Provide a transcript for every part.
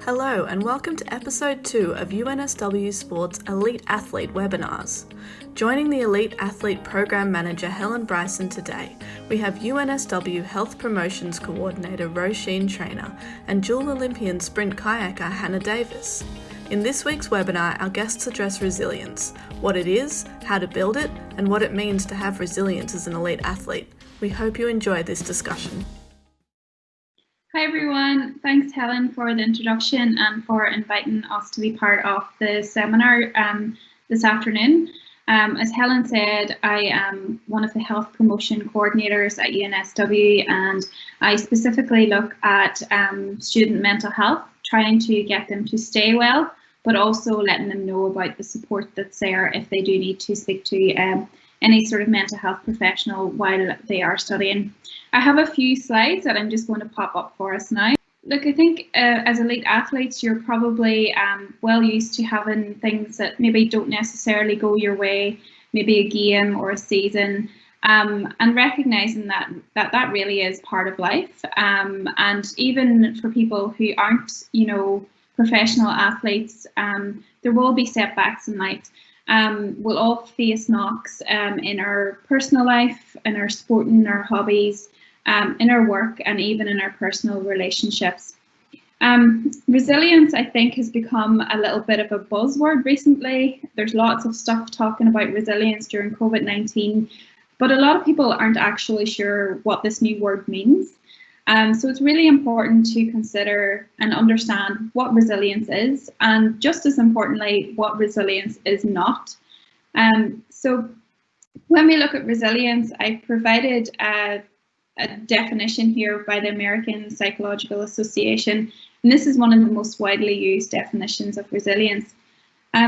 Hello and welcome to episode 2 of UNSW Sport's Elite Athlete webinars. Joining the Elite Athlete Program Manager Helen Bryson today, we have UNSW Health Promotions Coordinator Roisin Trainer and dual Olympian sprint kayaker Hannah Davis. In this week's webinar, our guests address resilience, what it is, how to build it, and what it means to have resilience as an elite athlete. We hope you enjoy this discussion. Hi everyone, thanks Helen for the introduction and for inviting us to be part of the seminar this afternoon. As Helen said, I am one of the health promotion coordinators at UNSW, and I specifically look at student mental health, trying to get them to stay well, but also letting them know about the support that's there if they do need to speak to any sort of mental health professional while they are studying. I have a few slides that I'm just going to pop up for us now. Look, I think as elite athletes, you're probably well used to having things that maybe don't necessarily go your way, maybe a game or a season, and recognizing that really is part of life. And even for people who aren't, professional athletes, there will be setbacks in life. We'll all face knocks in our personal life, in our sporting, our hobbies, in our work, and even in our personal relationships. Resilience, I think, has become a little bit of a buzzword recently. There's lots of stuff talking about resilience during COVID-19, but a lot of people aren't actually sure what this new word means. So it's really important to consider and understand what resilience is, and just as importantly, what resilience is not. So when we look at resilience, I provided a definition here by the American Psychological Association, and this is one of the most widely used definitions of resilience.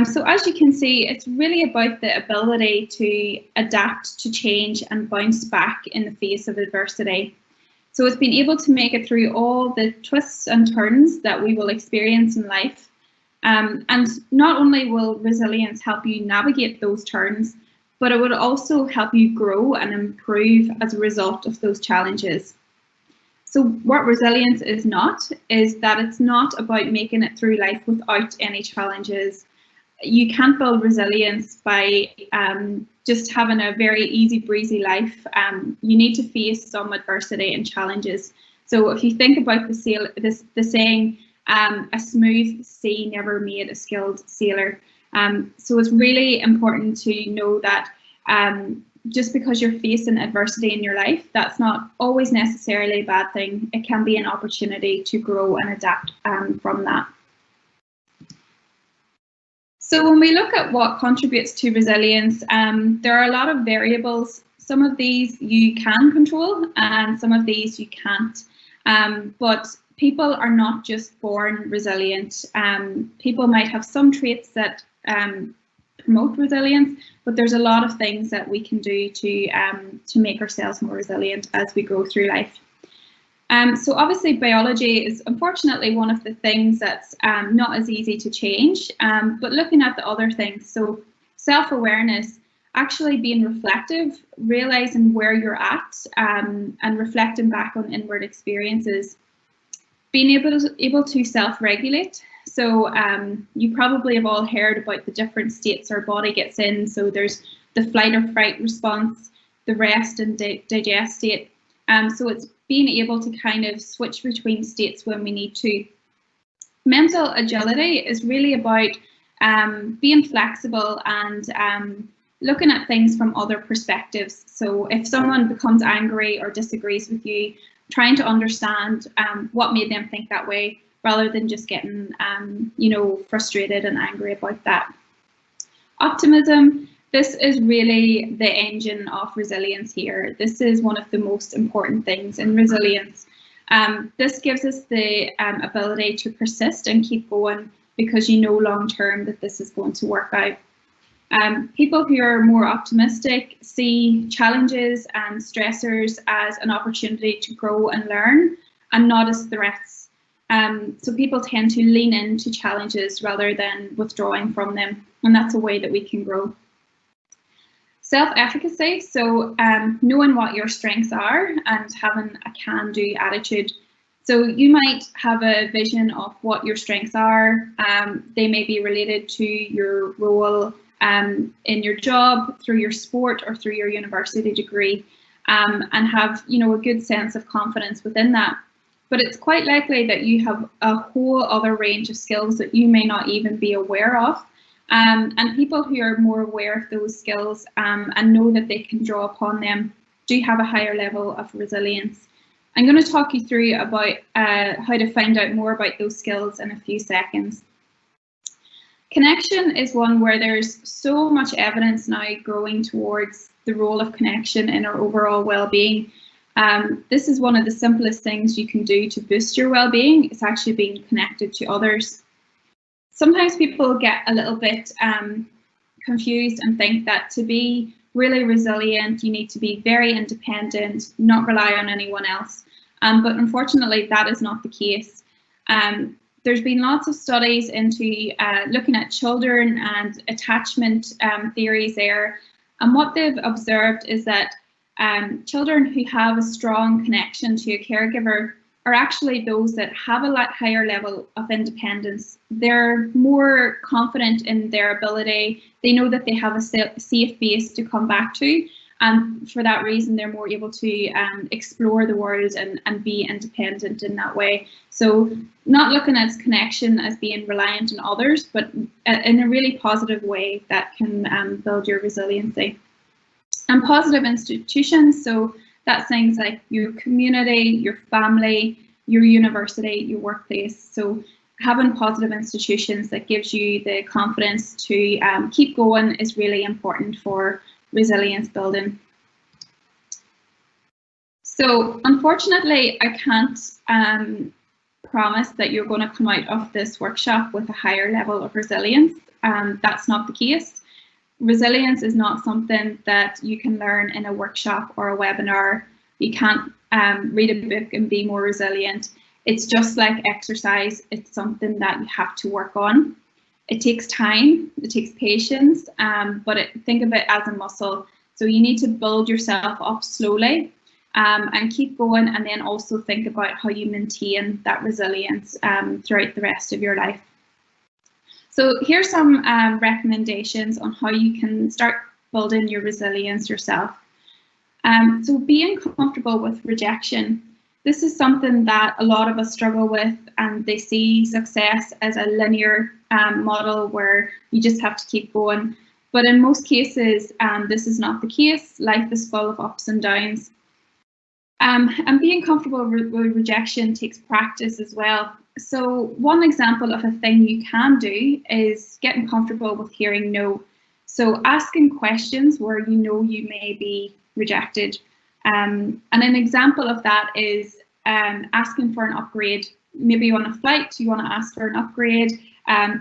So as you can see, it's really about the ability to adapt to change and bounce back in the face of adversity. So it's been able to make it through all the twists and turns that we will experience in life. And not only will resilience help you navigate those turns, but it would also help you grow and improve as a result of those challenges. So what resilience is that it's not about making it through life without any challenges. You can't build resilience by just having a very easy breezy life. You need to face some adversity and challenges. So if you think about the saying, a smooth sea never made a skilled sailor. So it's really important to know that just because you're facing adversity in your life, that's not always necessarily a bad thing. It can be an opportunity to grow and adapt from that. So when we look at what contributes to resilience, there are a lot of variables. Some of these you can control and some of these you can't. But people are not just born resilient. People might have some traits that promote resilience, but there's a lot of things that we can do to make ourselves more resilient as we go through life. So obviously biology is unfortunately one of the things that's not as easy to change, but looking at the other things, so self-awareness, actually being reflective, realizing where you're at, and reflecting back on inward experiences, being able to self-regulate. So you probably have all heard about the different states our body gets in. So there's the flight or fright response, the rest and digest state. So it's being able to kind of switch between states when we need to. Mental agility is really about being flexible and looking at things from other perspectives. So if someone becomes angry or disagrees with you, trying to understand what made them think that way, rather than just getting frustrated and angry about that. Optimism. This is really the engine of resilience here. This is one of the most important things in resilience. This gives us the ability to persist and keep going because you know long term that this is going to work out. People who are more optimistic see challenges and stressors as an opportunity to grow and learn and not as threats. So people tend to lean into challenges rather than withdrawing from them, and that's a way that we can grow. Self-efficacy, so knowing what your strengths are and having a can-do attitude. So you might have a vision of what your strengths are. They may be related to your role in your job, through your sport, or through your university degree, and have a good sense of confidence within that. But it's quite likely that you have a whole other range of skills that you may not even be aware of. And people who are more aware of those skills and know that they can draw upon them do have a higher level of resilience. I'm going to talk you through about how to find out more about those skills in a few seconds. Connection is one where there's so much evidence now growing towards the role of connection in our overall well-being. This is one of the simplest things you can do to boost your well-being. It's actually being connected to others. Sometimes people get a little bit confused and think that to be really resilient, you need to be very independent, not rely on anyone else. But unfortunately, that is not the case. There's been lots of studies into looking at children and attachment theories there. And what they've observed is that children who have a strong connection to a caregiver are actually those that have a lot higher level of independence. They're more confident in their ability. They know that they have a safe base to come back to. And for that reason, they're more able to explore the world and be independent in that way. So not looking at connection as being reliant on others, but in a really positive way that can build your resiliency. And positive institutions, so that's things like your community, your family, your university, your workplace. So having positive institutions that gives you the confidence to keep going is really important for resilience building. So unfortunately, I can't promise that you're going to come out of this workshop with a higher level of resilience. That's not the case. Resilience is not something that you can learn in a workshop or a webinar. You can't read a book and be more resilient. It's just like exercise. It's something that you have to work on. It takes time, it takes patience, but think of it as a muscle. So you need to build yourself up slowly and keep going, and then also think about how you maintain that resilience throughout the rest of your life. So here's some recommendations on how you can start building your resilience yourself. So being comfortable with rejection. This is something that a lot of us struggle with, and they see success as a linear model where you just have to keep going. But in most cases, this is not the case. Life is full of ups and downs. And being comfortable with rejection takes practice as well. So one example of a thing you can do is getting comfortable with hearing no. So asking questions where you know you may be rejected. And an example of that is asking for an upgrade. Maybe on a flight, you want to ask for an upgrade.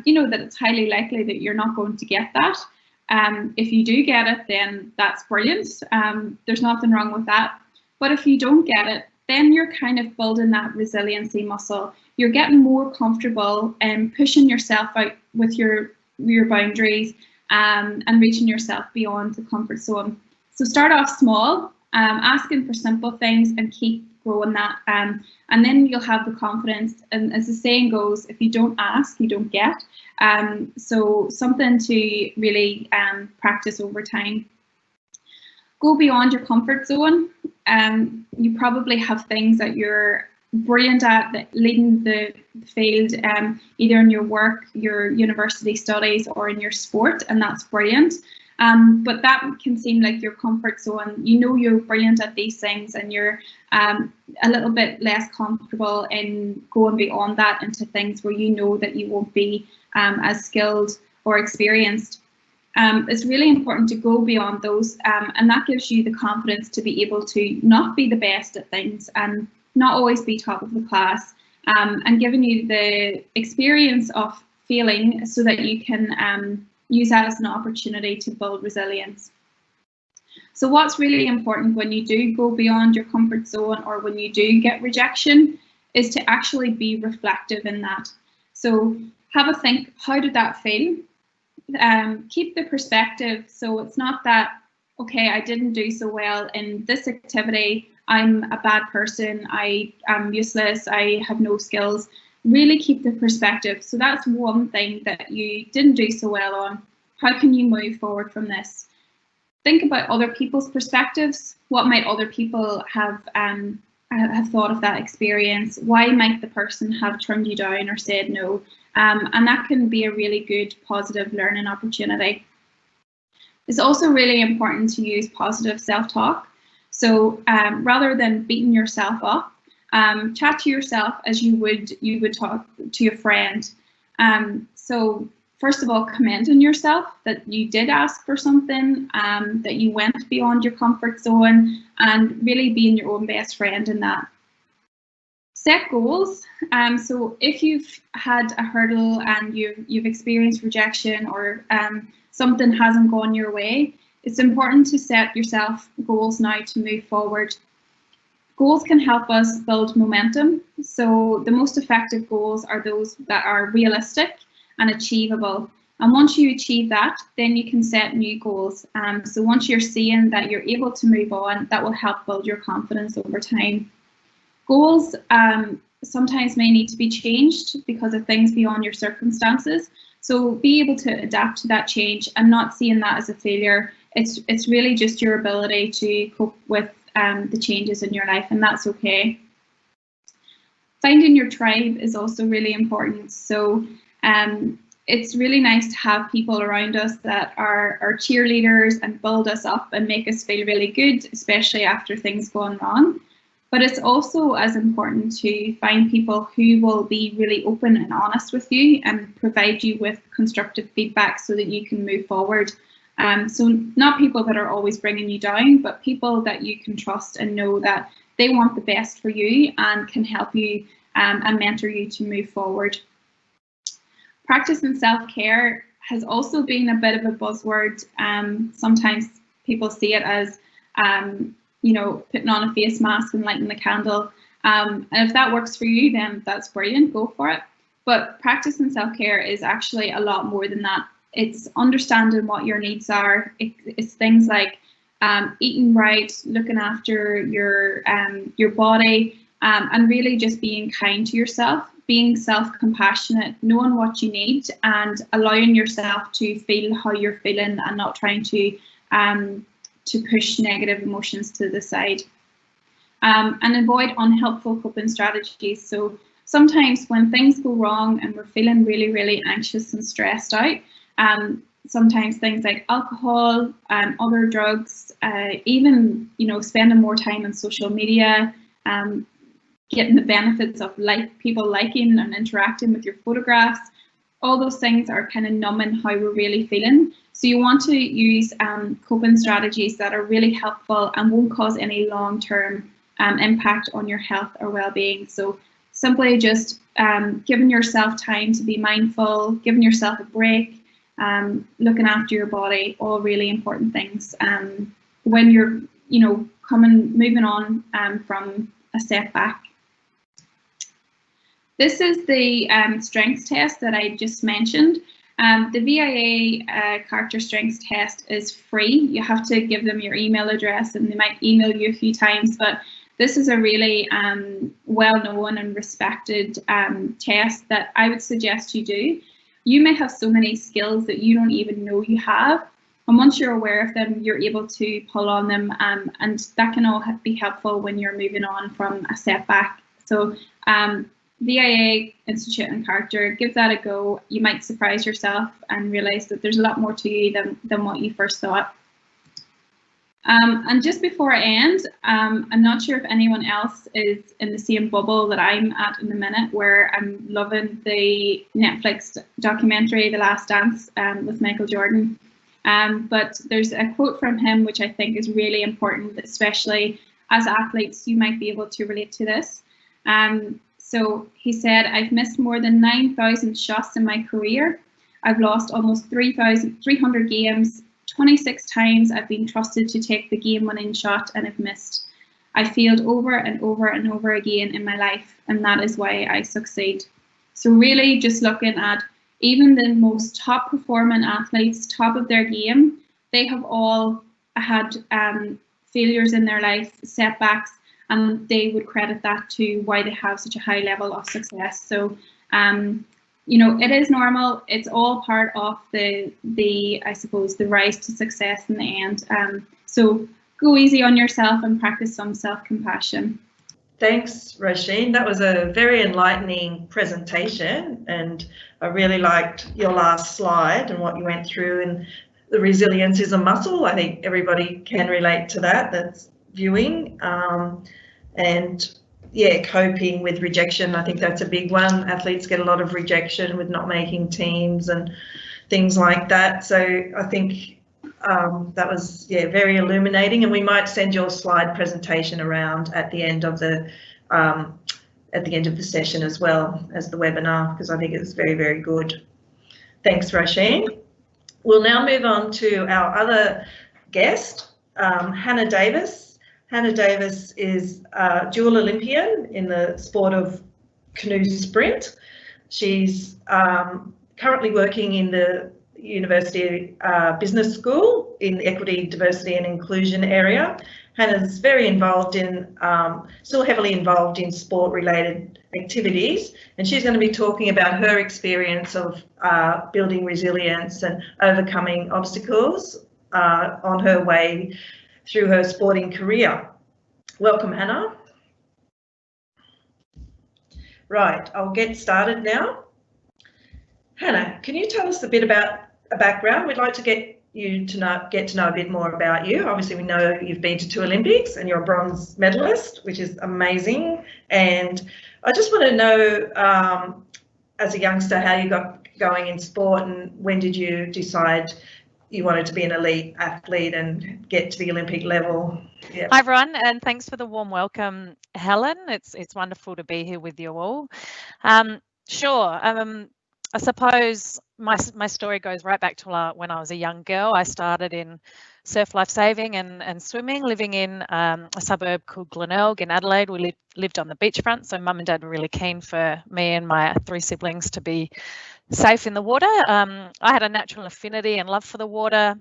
You know that it's highly likely that you're not going to get that. If you do get it, then that's brilliant. There's nothing wrong with that. But if you don't get it, then you're kind of building that resiliency muscle. You're getting more comfortable and pushing yourself out with your boundaries and reaching yourself beyond the comfort zone. So start off small, asking for simple things and keep growing that. And then you'll have the confidence. And as the saying goes, if you don't ask, you don't get. So something to really practice over time. Go beyond your comfort zone. You probably have things that you're brilliant at, that leading the field, either in your work, your university studies, or in your sport, and that's brilliant. But that can seem like your comfort zone. You know you're brilliant at these things, and you're a little bit less comfortable in going beyond that into things where you know that you won't be as skilled or experienced. It's really important to go beyond those, and that gives you the confidence to be able to not be the best at things and not always be top of the class, and giving you the experience of failing so that you can use that as an opportunity to build resilience. So what's really important when you do go beyond your comfort zone or when you do get rejection is to actually be reflective in that. So have a think, how did that feel? Keep the perspective, so it's not that, okay, I didn't do so well in this activity, I'm a bad person, I am useless, I have no skills. Really keep the perspective. So that's one thing that you didn't do so well on. How can you move forward from this? Think about other people's perspectives. What might other people have thought of that experience? Why might the person have turned you down or said no? And that can be a really good positive learning opportunity. It's also really important to use positive self-talk. So rather than beating yourself up, chat to yourself as you would talk to a friend. So first of all, commending yourself that you did ask for something, that you went beyond your comfort zone, and really being your own best friend in that. Set goals. So if you've had a hurdle and you've experienced rejection or something hasn't gone your way, it's important to set yourself goals now to move forward. Goals can help us build momentum. So the most effective goals are those that are realistic and achievable. And once you achieve that, then you can set new goals. So once you're seeing that you're able to move on, that will help build your confidence over time. Goals sometimes may need to be changed because of things beyond your circumstances. So be able to adapt to that change and not seeing that as a failure. It's really just your ability to cope with the changes in your life, and that's okay. Finding your tribe is also really important. So it's really nice to have people around us that are cheerleaders and build us up and make us feel really good, especially after things going wrong. But it's also as important to find people who will be really open and honest with you and provide you with constructive feedback so that you can move forward. So not people that are always bringing you down, but people that you can trust and know that they want the best for you and can help you and mentor you to move forward. Practicing self-care has also been a bit of a buzzword. Sometimes people see it as putting on a face mask and lighting the candle. And if that works for you, then that's brilliant, go for it. But practicing self-care is actually a lot more than that. It's understanding what your needs are. It's things like eating right, looking after your body, and really just being kind to yourself, being self-compassionate, knowing what you need, and allowing yourself to feel how you're feeling and not trying to push negative emotions to the side. And avoid unhelpful coping strategies. So sometimes when things go wrong and we're feeling really, really anxious and stressed out, sometimes things like alcohol and other drugs, even spending more time on social media, getting the benefits of people liking and interacting with your photographs, all those things are kind of numbing how we're really feeling. So you want to use coping strategies that are really helpful and won't cause any long-term impact on your health or well-being. So simply just giving yourself time to be mindful, giving yourself a break, looking after your body, all really important things when you're moving on from a setback. This is the strengths test that I just mentioned. The VIA character strengths test is free. You have to give them your email address and they might email you a few times, but this is a really well-known and respected test that I would suggest you do. You may have so many skills that you don't even know you have, and once you're aware of them, you're able to pull on them, and that can all be helpful when you're moving on from a setback. So VIA Institute and Character, give that a go. You might surprise yourself and realize that there's a lot more to you than what you first thought. And just before I end, I'm not sure if anyone else is in the same bubble that I'm at in the minute, where I'm loving the Netflix documentary, The Last Dance, with Michael Jordan. But there's a quote from him which I think is really important, especially as athletes. You might be able to relate to this. So he said, "I've missed more than 9,000 shots in my career. I've lost almost 300 games. 26 times I've been trusted to take the game-winning shot and have missed. I failed over and over and over again in my life, and that is why I succeed." So really just looking at even the most top performing athletes, top of their game, they have all had failures in their life, setbacks, and they would credit that to why they have such a high level of success. So it is normal. It's all part of the I suppose the rise to success in the end. So go easy on yourself and practice some self-compassion. Thanks, Roisin. That was a very enlightening presentation, and I really liked your last slide and what you went through. And the resilience is a muscle. I think everybody can relate to that. That's viewing, and yeah, coping with rejection. I think that's a big one. Athletes get a lot of rejection with not making teams and things like that. So I think that was very illuminating, and we might send your slide presentation around at the end of the session as well as the webinar, because I think it's very, very good. Thanks, Roisin. We'll now move on to our other guest, Hannah Davis. Hannah Davis is a dual Olympian in the sport of canoe sprint. She's currently working in the University Business School in the Equity, Diversity and Inclusion area. Hannah's very involved in, still heavily involved in sport-related activities, and she's going to be talking about her experience of building resilience and overcoming obstacles on her way through her sporting career. Welcome, Hannah. Right, I'll get started now. Hannah, can you tell us a bit about a background? We'd like to get to know a bit more about you. Obviously, we know you've been to 2 Olympics and you're a bronze medalist, which is amazing. And I just want to know, as a youngster, how you got going in sport, and when did you decide you wanted to be an elite athlete and get to the Olympic level? Yeah. Hi everyone, and thanks for the warm welcome, Helen. It's wonderful to be here with you all. Sure. I suppose my story goes right back to when I was a young girl. I started in surf lifesaving and swimming, living in a suburb called Glenelg in Adelaide. We lived on the beachfront, so Mum and Dad were really keen for me and my 3 siblings to be safe in the water. I had a natural affinity and love for the water.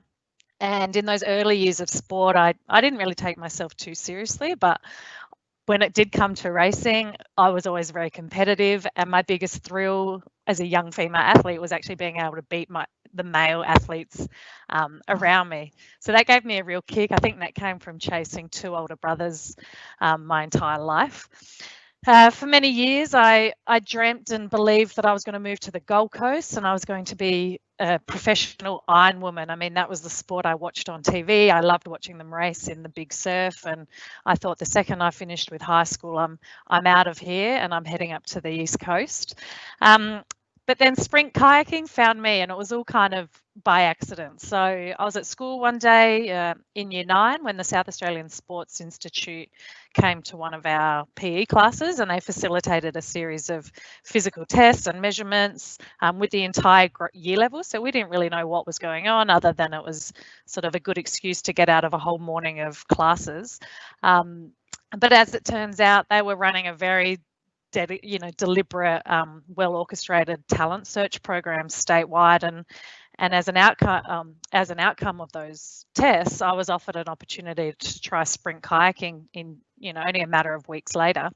And in those early years of sport, I didn't really take myself too seriously, but when it did come to racing, I was always very competitive, and my biggest thrill as a young female athlete was actually being able to beat the male athletes around me. So that gave me a real kick. I think that came from chasing 2 older brothers my entire life. For many years, I dreamt and believed that I was going to move to the Gold Coast and I was going to be a professional iron woman. I mean, that was the sport I watched on TV. I loved watching them race in the big surf, and I thought the second I finished with high school, I'm out of here and I'm heading up to the East Coast. But then sprint kayaking found me, and it was all kind of by accident. So I was at school one day in Year 9 when the South Australian Sports Institute came to one of our PE classes, and they facilitated a series of physical tests and measurements with the entire year level. So we didn't really know what was going on, other than it was sort of a good excuse to get out of a whole morning of classes. But as it turns out, they were running a very deliberate, well-orchestrated talent search program statewide, and as an outcome of those tests, I was offered an opportunity to try sprint kayaking in only a matter of weeks later.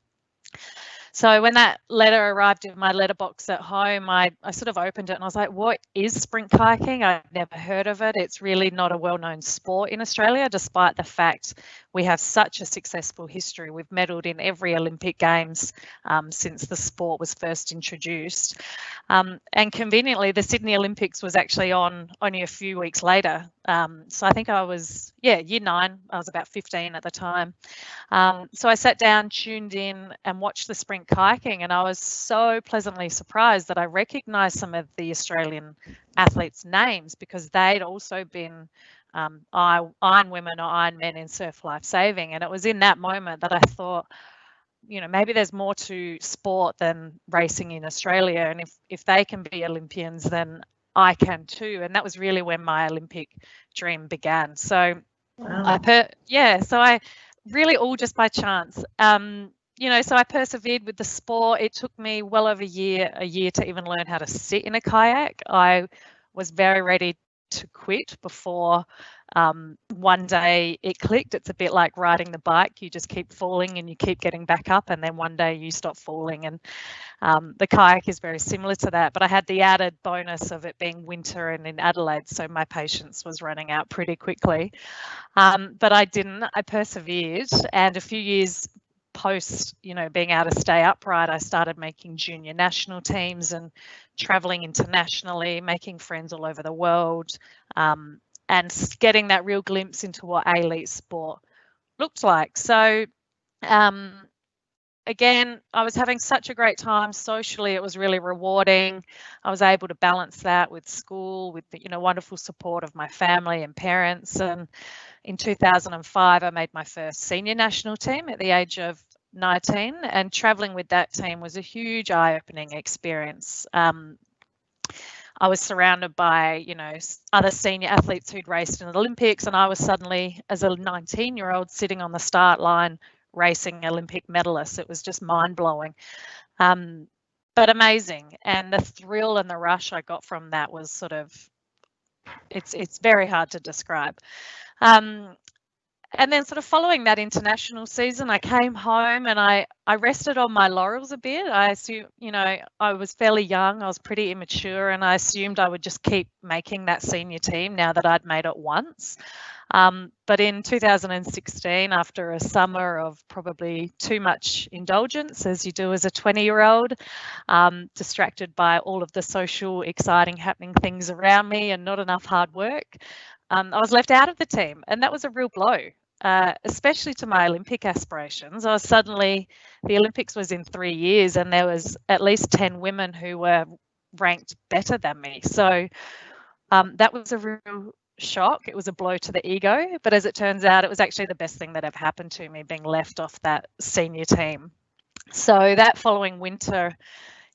So when that letter arrived in my letterbox at home, I sort of opened it and I was like, what is sprint kayaking? I'd never heard of it. It's really not a well-known sport in Australia, despite the fact we have such a successful history. We've medalled in every Olympic Games since the sport was first introduced. And conveniently, the Sydney Olympics was actually on only a few weeks later. So I think I was, Year 9. I was about 15 at the time. So I sat down, tuned in and watched the sprint kayaking, and I was so pleasantly surprised that I recognised some of the Australian athletes' names, because they'd also been iron women or iron men in surf lifesaving. And it was in that moment that I thought, maybe there's more to sport than racing in Australia, and if they can be Olympians, then I can too. And that was really when my Olympic dream began. So wow. So I really all just by chance. So I persevered with the sport. It took me well over a year to even learn how to sit in a kayak. I was very ready to quit before one day it clicked. It's a bit like riding the bike. You just keep falling and you keep getting back up, and then one day you stop falling. And the kayak is very similar to that, but I had the added bonus of it being winter and in Adelaide, so my patience was running out pretty quickly. But I didn't. I persevered, and a few years post, being able to stay upright, I started making junior national teams and traveling internationally, making friends all over the world, and getting that real glimpse into what elite sport looked like. So again, I was having such a great time socially. It was really rewarding. I was able to balance that with school, with the wonderful support of my family and parents. And in 2005, I made my first senior national team at the age of 19, and traveling with that team was a huge eye-opening experience. I was surrounded by, other senior athletes who'd raced in the Olympics, and I was suddenly, as a 19-year-old, sitting on the start line racing Olympic medalists. It was just mind-blowing, but amazing. And the thrill and the rush I got from that was sort of, it's very hard to describe. And then sort of following that international season, I came home and I rested on my laurels a bit. I assumed, I was fairly young, I was pretty immature, and I assumed I would just keep making that senior team now that I'd made it once. But in 2016, after a summer of probably too much indulgence, as you do as a 20-year-old, distracted by all of the social, exciting, happening things around me and not enough hard work, I was left out of the team, and that was a real blow, especially to my Olympic aspirations. I was suddenly, the Olympics was in 3 years, and there was at least 10 women who were ranked better than me. So that was a real shock. It was a blow to the ego, but as it turns out, it was actually the best thing that ever happened to me, being left off that senior team. So that following winter,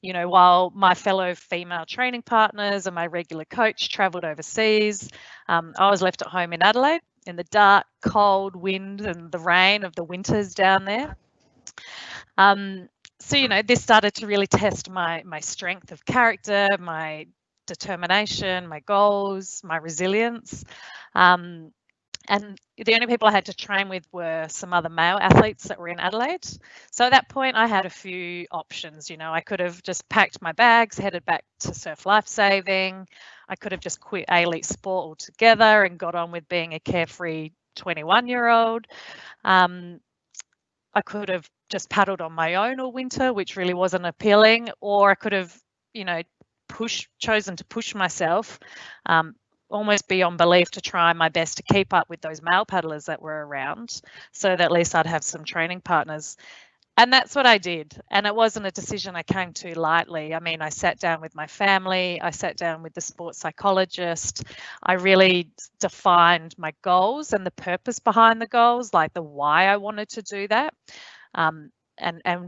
while my fellow female training partners and my regular coach travelled overseas, I was left at home in Adelaide in the dark, cold wind and the rain of the winters down there. So, this started to really test my strength of character, my determination, my goals, my resilience. And the only people I had to train with were some other male athletes that were in Adelaide. So at that point, I had a few options. I could have just packed my bags, headed back to surf lifesaving. I could have just quit elite sport altogether and got on with being a carefree 21-year-old. I could have just paddled on my own all winter, which really wasn't appealing, or I could have, chosen to push myself almost beyond belief to try my best to keep up with those male paddlers that were around, so that at least I'd have some training partners. And that's what I did. And it wasn't a decision I came to lightly. I mean, I sat down with my family, I sat down with the sports psychologist. I really defined my goals and the purpose behind the goals, like the why I wanted to do that, and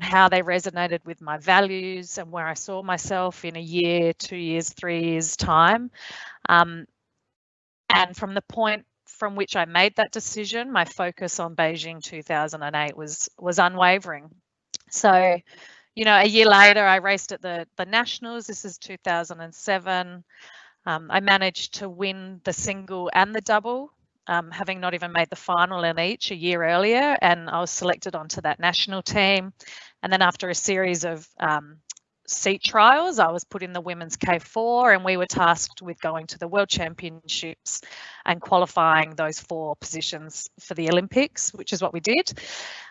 how they resonated with my values and where I saw myself in a year, 2 years, 3 years' time. And from the point from which I made that decision, my focus on Beijing 2008 was unwavering. So, a year later, I raced at the Nationals. This is 2007. I managed to win the single and the double, having not even made the final in each a year earlier, and I was selected onto that national team. And then after a series of seat trials, I was put in the women's K4, and we were tasked with going to the World Championships and qualifying those 4 positions for the Olympics, which is what we did.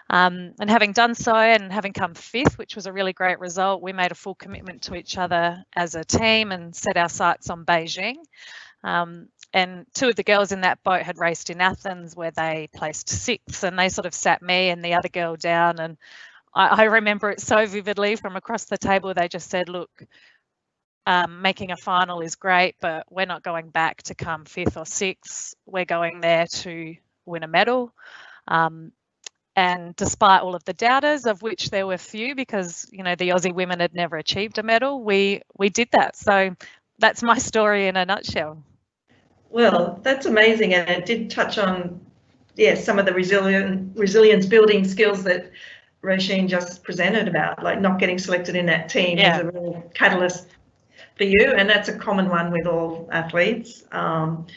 And having done so and having come 5th, which was a really great result, we made a full commitment to each other as a team and set our sights on Beijing. And 2 of the girls in that boat had raced in Athens, where they placed 6th, and they sort of sat me and the other girl down, and I remember it so vividly from across the table. They just said, look, making a final is great, but we're not going back to come 5th or 6th. We're going there to win a medal. And despite all of the doubters, of which there were few, because, the Aussie women had never achieved a medal, we did that. So that's my story in a nutshell. Well, that's amazing. And it did touch on, some of the resilience building skills that Roisin just presented about, like not getting selected in that team is a real catalyst for you, and that's a common one with all athletes. And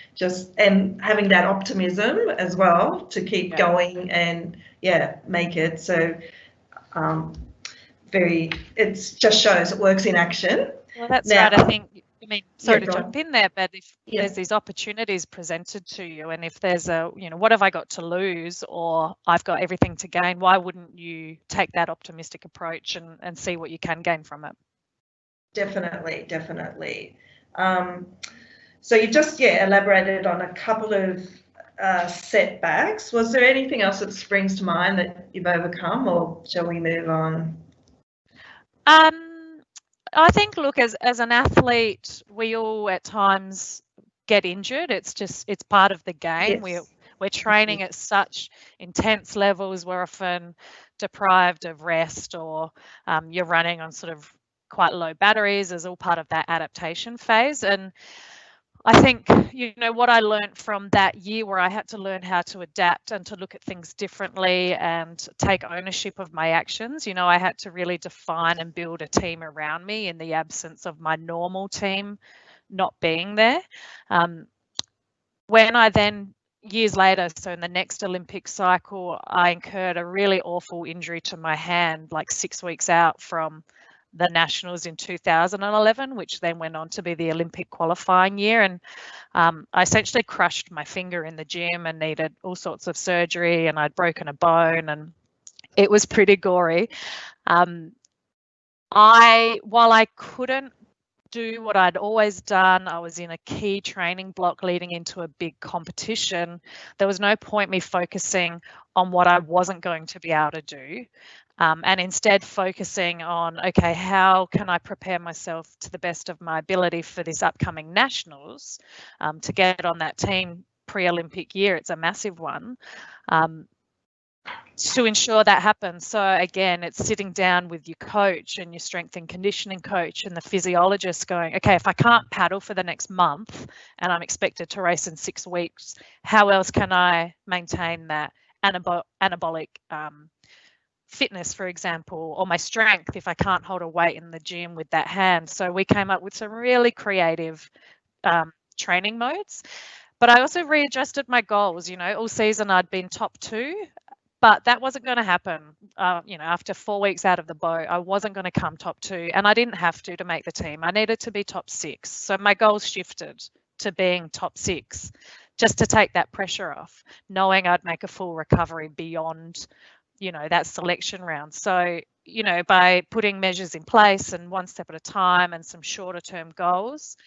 having that optimism as well to keep going and make it. So it just shows it works in action. Well, that's right. I think, sorry to jump in there, but if there's these opportunities presented to you, and if there's what have I got to lose, or I've got everything to gain, why wouldn't you take that optimistic approach and see what you can gain from it? Definitely. So you just elaborated on a couple of setbacks. Was there anything else that springs to mind that you've overcome, or shall we move on? I think, look, as an athlete, we all at times get injured. It's part of the game. Yes. We're training at such intense levels. We're often deprived of rest, or you're running on sort of quite low batteries as all part of that adaptation phase. And I think, what I learned from that year, where I had to learn how to adapt and to look at things differently and take ownership of my actions. I had to really define and build a team around me in the absence of my normal team not being there. When I then, years later, so in the next Olympic cycle, I incurred a really awful injury to my hand, like 6 weeks out from the Nationals in 2011, which then went on to be the Olympic qualifying year. And I essentially crushed my finger in the gym and needed all sorts of surgery, and I'd broken a bone, and it was pretty gory. While I couldn't do what I'd always done, I was in a key training block leading into a big competition. There was no point me focusing on what I wasn't going to be able to do. And instead focusing on, okay, how can I prepare myself to the best of my ability for this upcoming Nationals, to get on that team pre-Olympic year. It's a massive one, to ensure that happens. So again, it's sitting down with your coach and your strength and conditioning coach and the physiologist going, okay, if I can't paddle for the next month and I'm expected to race in 6 weeks, how else can I maintain that anabolic fitness, for example, or my strength if I can't hold a weight in the gym with that hand? So we came up with some really creative training modes. But I also readjusted my goals. All season I'd been top 2, but that wasn't going to happen. After 4 weeks out of the boat, I wasn't going to come top 2, and I didn't have to make the team. I needed to be top 6. So my goals shifted to being top 6, just to take that pressure off, knowing I'd make a full recovery beyond that selection round. So, by putting measures in place and one step at a time and some shorter term goals,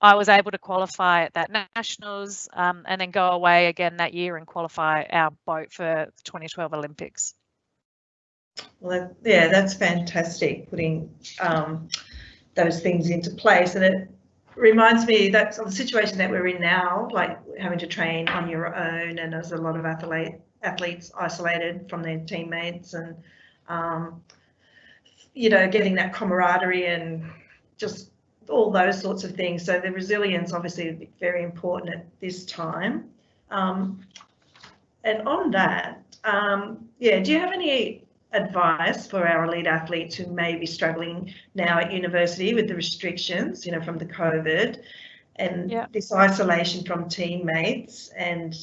I was able to qualify at that Nationals, and then go away again that year and qualify our boat for the 2012 Olympics. Well, that's fantastic, putting those things into place. And it reminds me that of the situation that we're in now, like having to train on your own, and there's a lot of athletes isolated from their teammates, and getting that camaraderie and just all those sorts of things. So the resilience obviously is very important at this time. And on that, do you have any advice for our elite athletes who may be struggling now at university with the restrictions, from the COVID and this isolation from teammates? And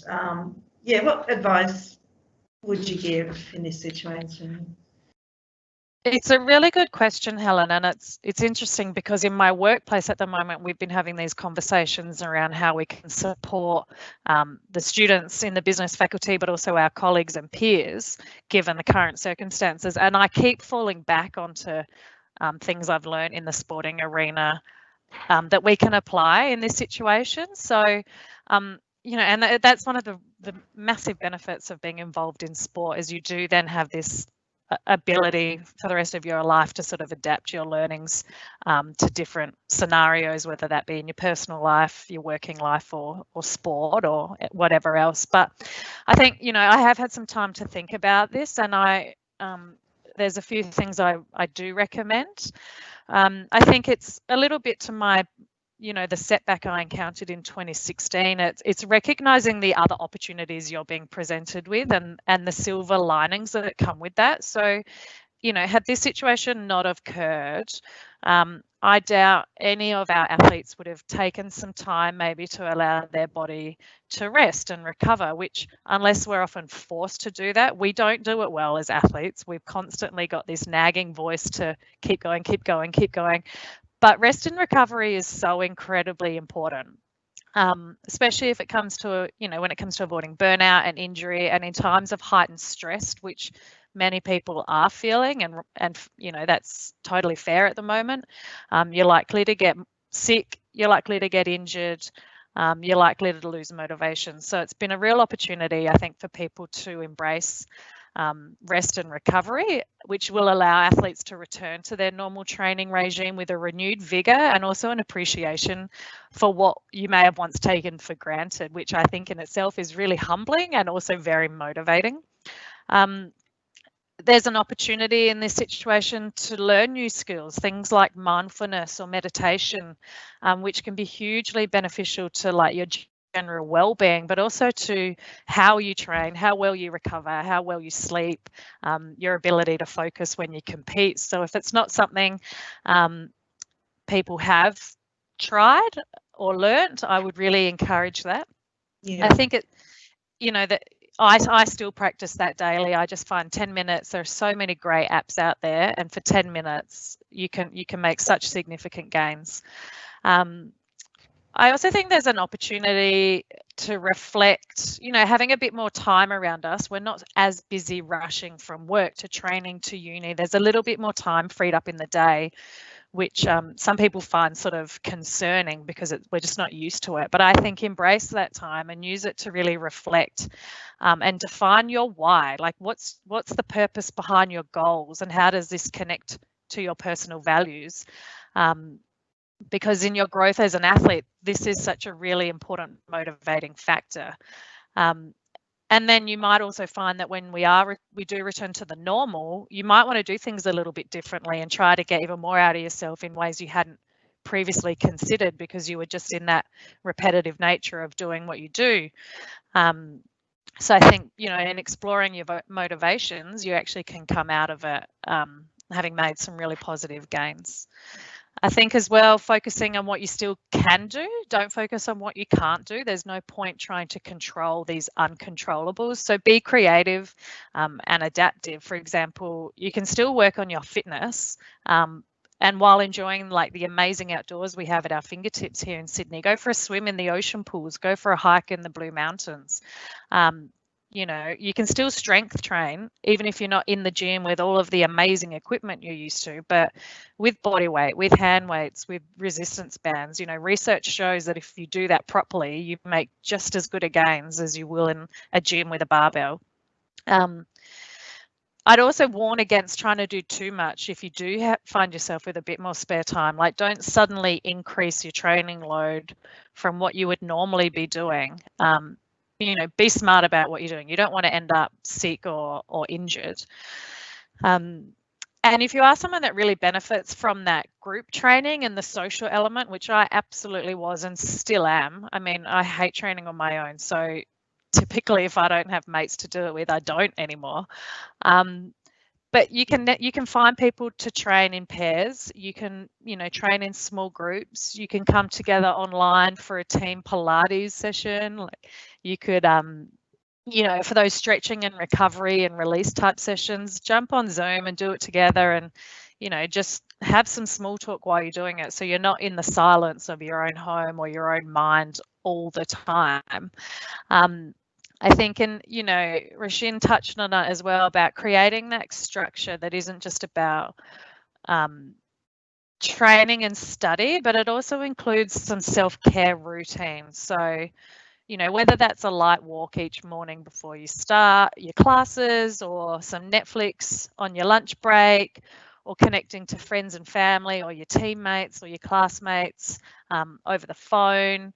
what advice would you give in this situation? It's a really good question, Helen, and it's interesting because in my workplace at the moment, we've been having these conversations around how we can support the students in the business faculty, but also our colleagues and peers, given the current circumstances. And I keep falling back onto things I've learned in the sporting arena that we can apply in this situation. So, and that's one of the massive benefits of being involved in sport, is you do then have this ability for the rest of your life to sort of adapt your learnings to different scenarios, whether that be in your personal life, your working life, or sport, or whatever else. But I think, I have had some time to think about this, and there's a few things I do recommend. I think it's a little bit to my the setback I encountered in 2016. It's recognizing the other opportunities you're being presented with, and the silver linings that come with that. So had this situation not occurred, I doubt any of our athletes would have taken some time maybe to allow their body to rest and recover, which, unless we're often forced to do that, we don't do it well as athletes. We've constantly got this nagging voice to keep going, keep going, keep going. But rest and recovery is so incredibly important. Especially if it comes to, when it comes to avoiding burnout and injury, and in times of heightened stress, which many people are feeling, and that's totally fair at the moment. You're likely to get sick, you're likely to get injured, you're likely to lose motivation. So it's been a real opportunity, I think, for people to embrace rest and recovery, which will allow athletes to return to their normal training regime with a renewed vigour and also an appreciation for what you may have once taken for granted, which I think in itself is really humbling and also very motivating. There's an opportunity in this situation to learn new skills, things like mindfulness or meditation, which can be hugely beneficial to your general well-being, but also to how you train, how well you recover, how well you sleep, your ability to focus when you compete. So if it's not something people have tried or learnt, I would really encourage that. Yeah. I think that I still practice that daily. I just find 10 minutes, there are so many great apps out there, and for 10 minutes you can make such significant gains. I also think there's an opportunity to reflect, having a bit more time around us. We're not as busy rushing from work to training to uni. There's a little bit more time freed up in the day, which some people find sort of concerning because we're just not used to it. But I think embrace that time and use it to really reflect and define your why. Like what's the purpose behind your goals, and how does this connect to your personal values? Because in your growth as an athlete, this is such a really important motivating factor. And then you might also find that when we do return to the normal, you might want to do things a little bit differently and try to get even more out of yourself in ways you hadn't previously considered because you were just in that repetitive nature of doing what you do. So I think, in exploring your motivations, you actually can come out of it having made some really positive gains. I think as well, focusing on what you still can do, don't focus on what you can't do. There's no point trying to control these uncontrollables. So be creative and adaptive. For example, you can still work on your fitness and while enjoying the amazing outdoors we have at our fingertips here in Sydney. Go for a swim in the ocean pools, go for a hike in the Blue Mountains. You can still strength train, even if you're not in the gym with all of the amazing equipment you're used to, but with body weight, with hand weights, with resistance bands. Research shows that if you do that properly, you make just as good a gains as you will in a gym with a barbell. I'd also warn against trying to do too much if you do find yourself with a bit more spare time. Don't suddenly increase your training load from what you would normally be doing. Be smart about what you're doing. You don't want to end up sick or injured. And if you are someone that really benefits from that group training and the social element, which I absolutely was and still am. I mean, I hate training on my own. So typically if I don't have mates to do it with, I don't anymore. But you can find people to train in pairs. You can, train in small groups. You can come together online for a team Pilates session. You could, for those stretching and recovery and release type sessions, jump on Zoom and do it together and, just have some small talk while you're doing it. So you're not in the silence of your own home or your own mind all the time. I think, and Rashin touched on it as well, about creating that structure that isn't just about training and study, but it also includes some self-care routines. So, whether that's a light walk each morning before you start your classes, or some Netflix on your lunch break, or connecting to friends and family or your teammates or your classmates over the phone,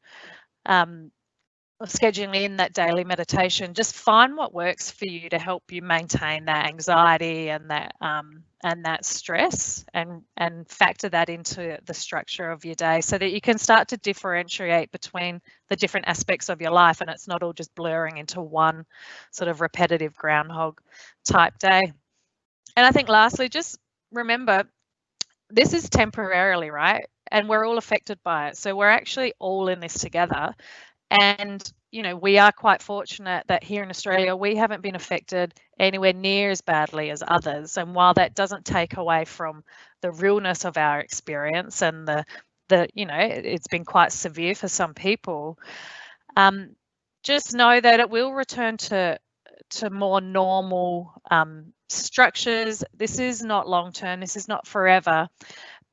or scheduling in that daily meditation. Just find what works for you to help you maintain that anxiety and that stress, and factor that into the structure of your day so that you can start to differentiate between the different aspects of your life, and it's not all just blurring into one sort of repetitive groundhog type day. I think lastly, just remember, this is temporarily, right? And we're all affected by it. So we're actually all in this together. And, you know, we are quite fortunate that here in Australia, we haven't been affected anywhere near as badly as others. And while that doesn't take away from the realness of our experience and the you know, it's been quite severe for some people, just know that it will return to more normal structures. This is not long term. This is not forever.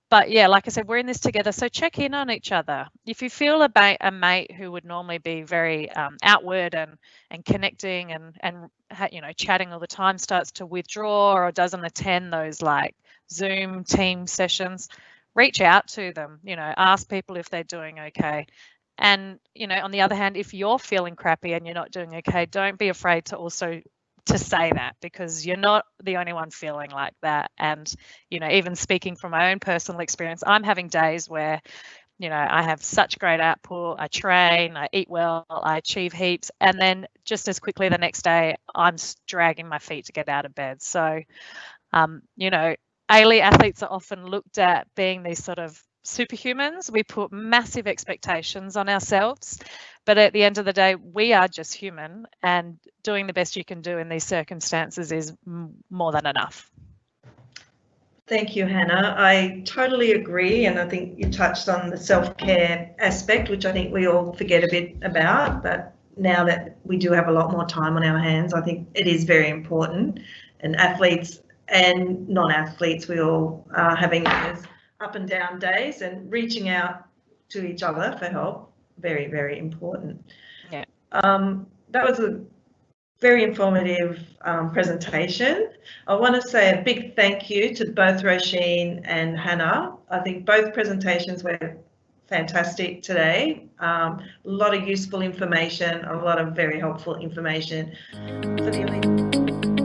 But yeah, like I said, we're in this together. So check in on each other. If you feel a mate who would normally be very outward and connecting and you know, chatting all the time starts to withdraw or doesn't attend those like Zoom team sessions, reach out to them. You know, ask people if they're doing okay. And you know, on the other hand, if you're feeling crappy and you're not doing okay, don't be afraid to also to say that, because you're not the only one feeling like that. And you know, even speaking from my own personal experience, I'm having days where, you know, I have such great output, I train, I eat well, I achieve heaps, and then just as quickly the next day I'm dragging my feet to get out of bed. So you know, elite athletes are often looked at being these sort of superhumans. We put massive expectations on ourselves, but at the end of the day, we are just human, and doing the best you can do in these circumstances is more than enough. Thank you, Hannah. I totally agree, and I think you touched on the self-care aspect, which I think we all forget a bit about, but now that we do have a lot more time on our hands, I think it is very important. And athletes and non-athletes, we all are having those up and down days, and reaching out to each other for help, very, very important. Yeah. That was a very informative presentation. I want to say a big thank you to both Roisin and Hannah. I think both presentations were fantastic today. A lot of useful information, a lot of very helpful information for the elite.